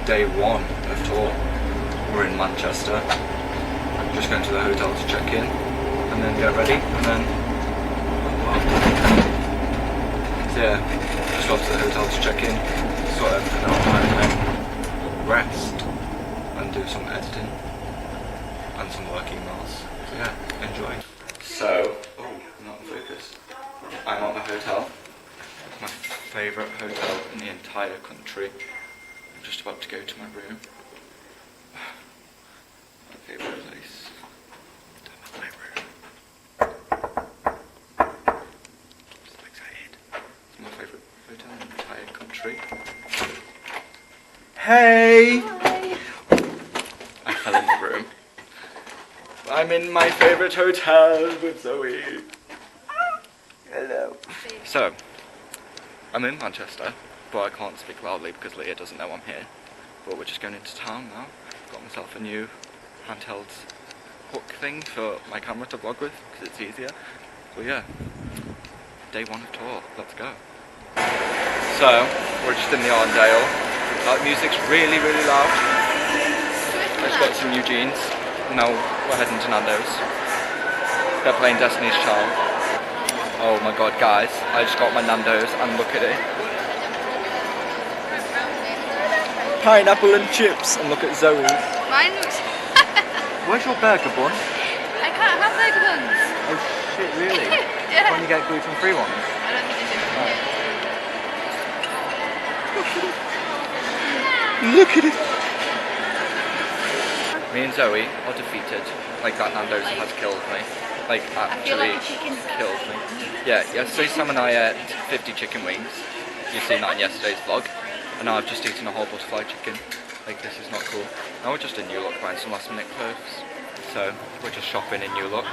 day one of tour. We're in Manchester. Just going to the hotel to check in and then get ready and then so yeah, just got to the hotel to check in, sort everything out and then rest and do some editing and some work emails. So yeah, enjoy. So, not in focus. I'm at the hotel. My favourite hotel in the entire country. I'm just about to go to my room. My favourite place. I'm at my room. So excited. It's my favourite hotel in the entire country. Hey! Hi. I fell in the room. I'm in my favourite hotel with Zoe. Hello. So, I'm in Manchester, but I can't speak loudly because Leah doesn't know I'm here. But we're just going into town now. Got myself a new handheld hook thing for my camera to vlog with because it's easier. So yeah, day one of tour, let's go. So, we're just in the Arndale. That music's really, really loud. I just got some new jeans. Now we're heading to Nando's. They're playing Destiny's Child. Oh my god, guys, I just got my Nando's and look at it. Pineapple and chips, and look at Zoe's. Mine looks... Where's your burger bun? I can't have burger buns. Oh shit, really? Yeah. When you get gluten-free ones? I don't think they do. Look at it! Me and Zoe are defeated. Like, that Nando's has killed me. Like, actually killed me. Yeah, yesterday Sam and I ate 50 chicken wings. You've seen that in yesterday's vlog. And now I've just eaten a whole butterfly chicken. Like, this is not cool. Now we're just in New Look buying some last minute clothes. So, we're just shopping in New Look.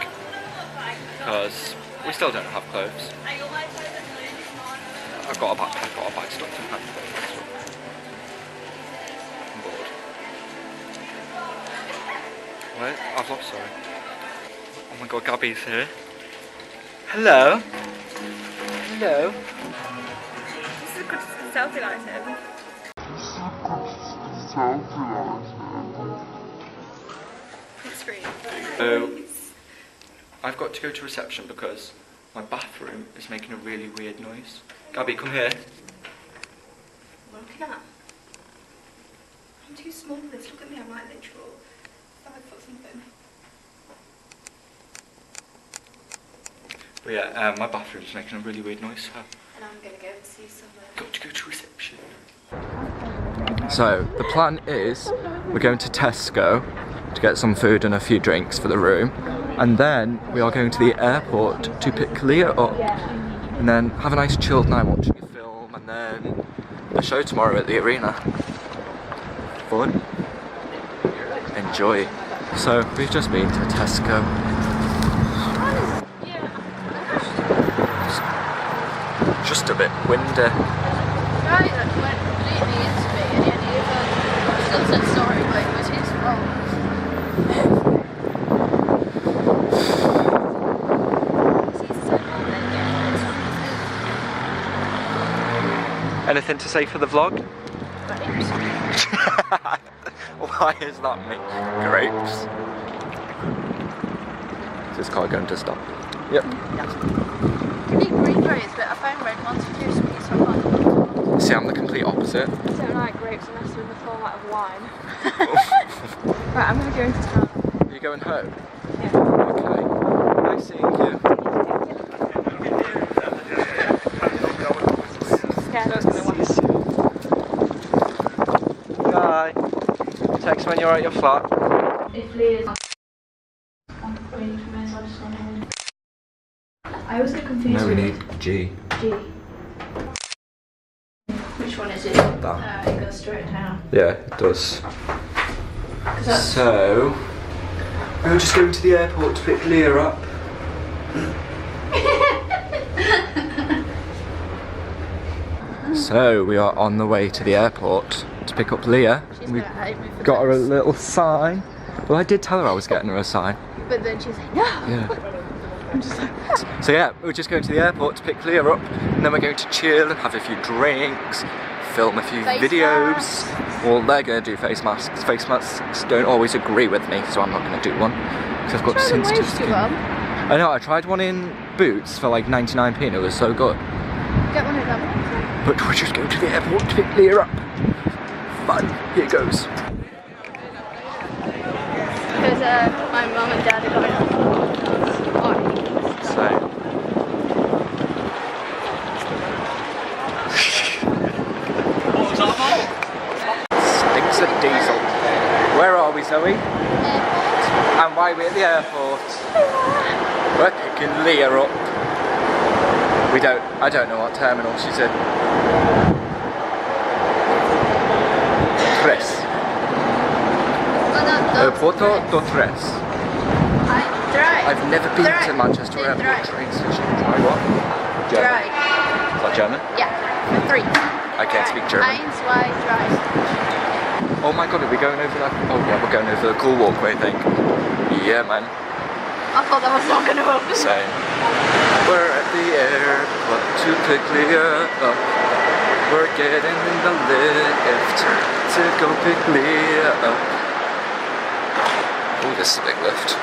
Because we still don't have clothes. I've got a bag stuffed in handbags. I'm bored. Wait, I've lost, sorry. Oh my god, Gabby's here. Hello. Hello. This is a good selfie item. It's free. So, I've got to go to reception because my bathroom is making a really weird noise. Gabby, come here. What are you looking at? I'm too small for this. Look at me, I'm like literal 5 foot something. But yeah, my bathroom's making a really weird noise, so And I'm going to go and see somewhere. got to go to reception. So, the plan is we're going to Tesco to get some food and a few drinks for the room. And then we are going to the airport to pick Leah up. And then have a nice chilled night watching a film. And then a show tomorrow at the arena. Fun. Enjoy. So, we've just been to Tesco. Just a bit windy. Right, that went completely into me and he still said sorry, but it was his fault. Anything to say for the vlog? Why is that me? Grapes. Is this car going to stop? Yep. You need green grapes, but I found red ones for too sweet, so I can't. See, I'm the complete opposite. I don't like grapes unless they're in the format of wine. Right, I'm going to go into town. Are you going home? Yeah. Okay. Nice seeing you. Scared I was going to watch. Bye. Text when you're at your flat. If Leah's I always get confused. No, we need G. G. Which one is it? That. It goes straight down. Yeah, it does. So, we're just going to the airport to pick Leah up. So, we are on the way to the airport to pick up Leah. We've got her a little sign. Well, I did tell her I was getting her a sign. But then she's like, no! Yeah. I'm just like... So yeah, we're just going to the airport to pick Leah up, and then we're going to chill and have a few drinks, film a few videos. Well, they're going to do face masks. Face masks don't always agree with me, so I'm not going to do one. Because I've got sensitive skin. I know, I tried one in Boots for like 99p and it was so good. Get one of them. But we're just going to the airport to pick Leah up. Fun, here goes. Because my mum and dad are going on. So. Stinks of diesel. Where are we, Zoe? And why are we at the airport? We're picking Leah up. I don't know what terminal she's in. Tres. Aeroporto do Tres. I've never been to Manchester Airport train station. Try what? German. Is that German? Yeah, 3. I can't speak German. 1, 2, 3. Oh my god, are we going over that? Oh yeah, we're going over the cool walkway thing. Yeah, man. I thought that was not going to open. Same. We're at the airport to pick Leah up. We're getting in the lift to go pick Leah up. Oh, this is a big lift.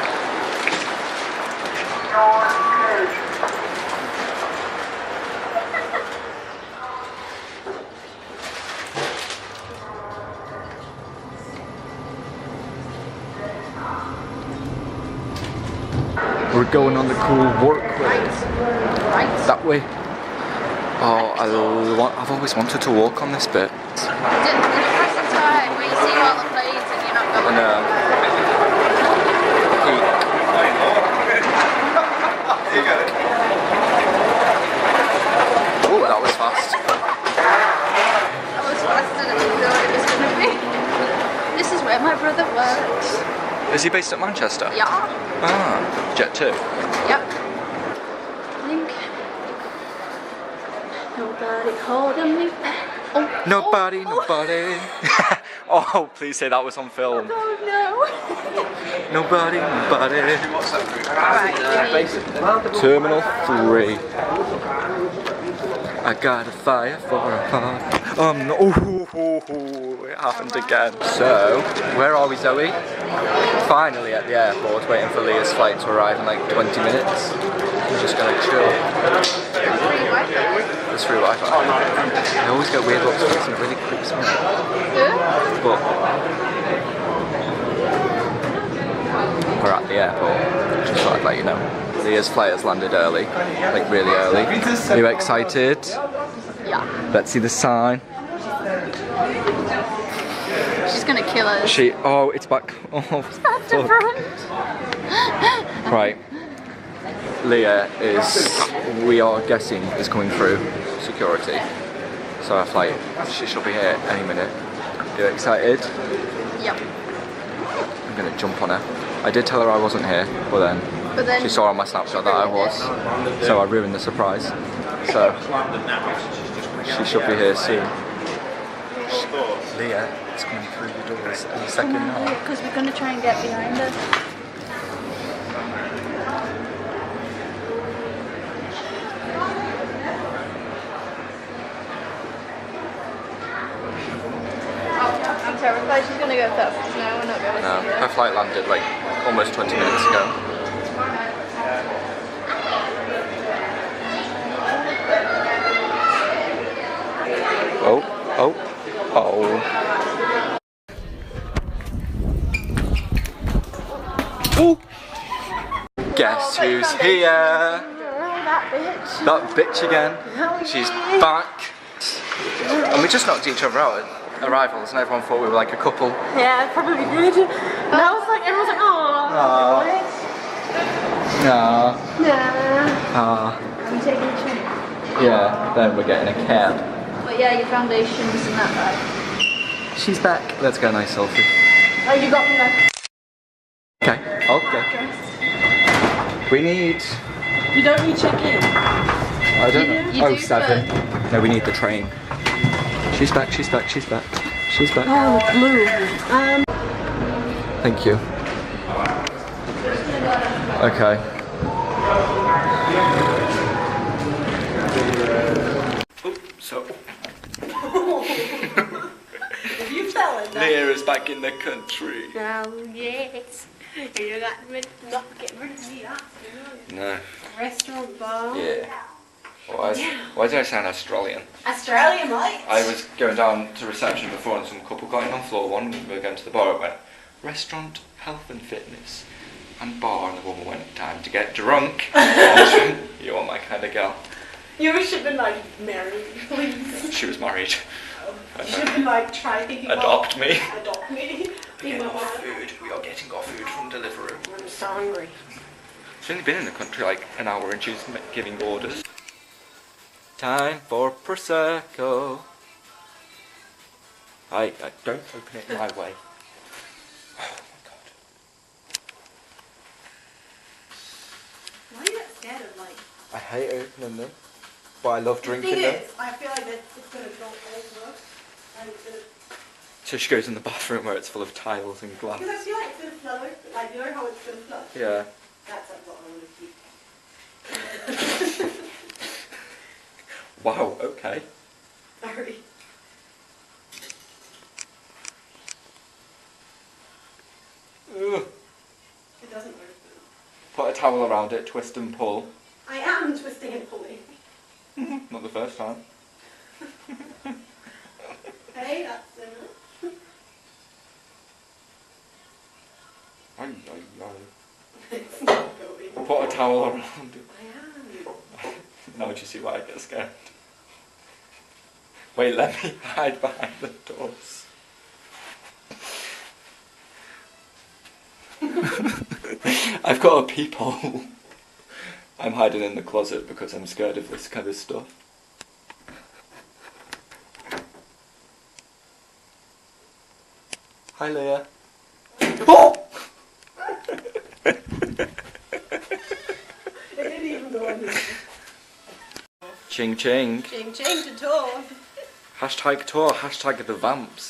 We're going on the cool walkway. Right. That way. Oh, I've always wanted to walk on this bit. Didn't press the time where you see all the planes and you're not going. Oh, that was fast. That was faster than I thought it was going to be. This is where my brother works. Is he based at Manchester? Yeah. Ah, Jet 2. Yep. I think. Nobody holding me back. Oh. Nobody. Oh, please say that was on film. Oh no. Nobody. Right. Terminal 3. I got a fire for a heart. No. It happened again. So, where are we, Zoe? Finally at the airport, waiting for Leah's flight to arrive in like 20 minutes. I'm just gonna chill. There's free Wi-Fi. I always get weird looks and it really creeps me out. But we're at the airport. Just thought I'd let you know. Leah's flight has landed early, like really early. Are you excited? Yeah. Let's see the sign. She's gonna kill us. Oh, it's back. Oh, fuck. Right. Leah we are guessing, is coming through security. So our flight, she should be here any minute. Are you excited? Yep. I'm gonna jump on her. I did tell her I wasn't here, but then she saw on my Snapchat that I was. So I ruined the surprise. So she should be here soon. Leah is coming through the doors in a second now. Because we're gonna try and get behind her. I'm terrified she's gonna go first. No, we're not going to No, see her. her flight landed like almost 20 minutes ago. Oh. Oh. Guess who's here? That bitch again. She's back. And we just knocked each other out at arrivals and everyone thought we were like a couple. Yeah, probably did. And I was like, everyone's like, oh. Ah. Are we taking a train? Yeah, then we're getting a cab. But yeah, your foundation's in that bag. She's back. Let's get a nice selfie. Oh, you got me like. Okay. We need... You don't need check-in. I don't know. You do, 7. No, we need the train. She's back. Oh, blue. Thank you. Okay. You fell Leah is back in the country. Oh, yes. You got not get rid of me that. No. Restaurant bar. Yeah. Why do I sound Australian? Australia, mate. I was going down to reception before and some couple got in on floor one. We were going to the bar. It went restaurant, health and fitness, and bar. And the woman went, time to get drunk. You are my kind of girl. You should have been like married, please. She was married. You should have been like try thinking Adopt me. Adopt me. We're getting our food. We are getting our food from Deliveroo. I'm so hungry. She's only been in the country like an hour and she's giving orders. Time for Prosecco. I don't open it my way. Oh my god. Why are you that scared of like? I hate opening them, but I love drinking The them. thing is, I feel like it's gonna go over. And it's gonna... So she goes in the bathroom where it's full of tiles and glass. Because I feel like it's gonna flow over. Like, you know how it's gonna flow? Yeah. That's like what I want to keep. Wow, okay. Sorry. Ugh. It doesn't work. Put a towel around it, twist and pull. I am twisting and pulling. Not the first time. Hey, that's enough. It's not going. Put a towel around it. I am. Now do you see why I get scared? Wait, let me hide behind the doors. I've got a peephole. I'm hiding in the closet because I'm scared of this kind of stuff. Hi, Leah. Oh! It didn't even go on. Ching ching. Ching ching to tour. Hashtag tour, hashtag the vamps.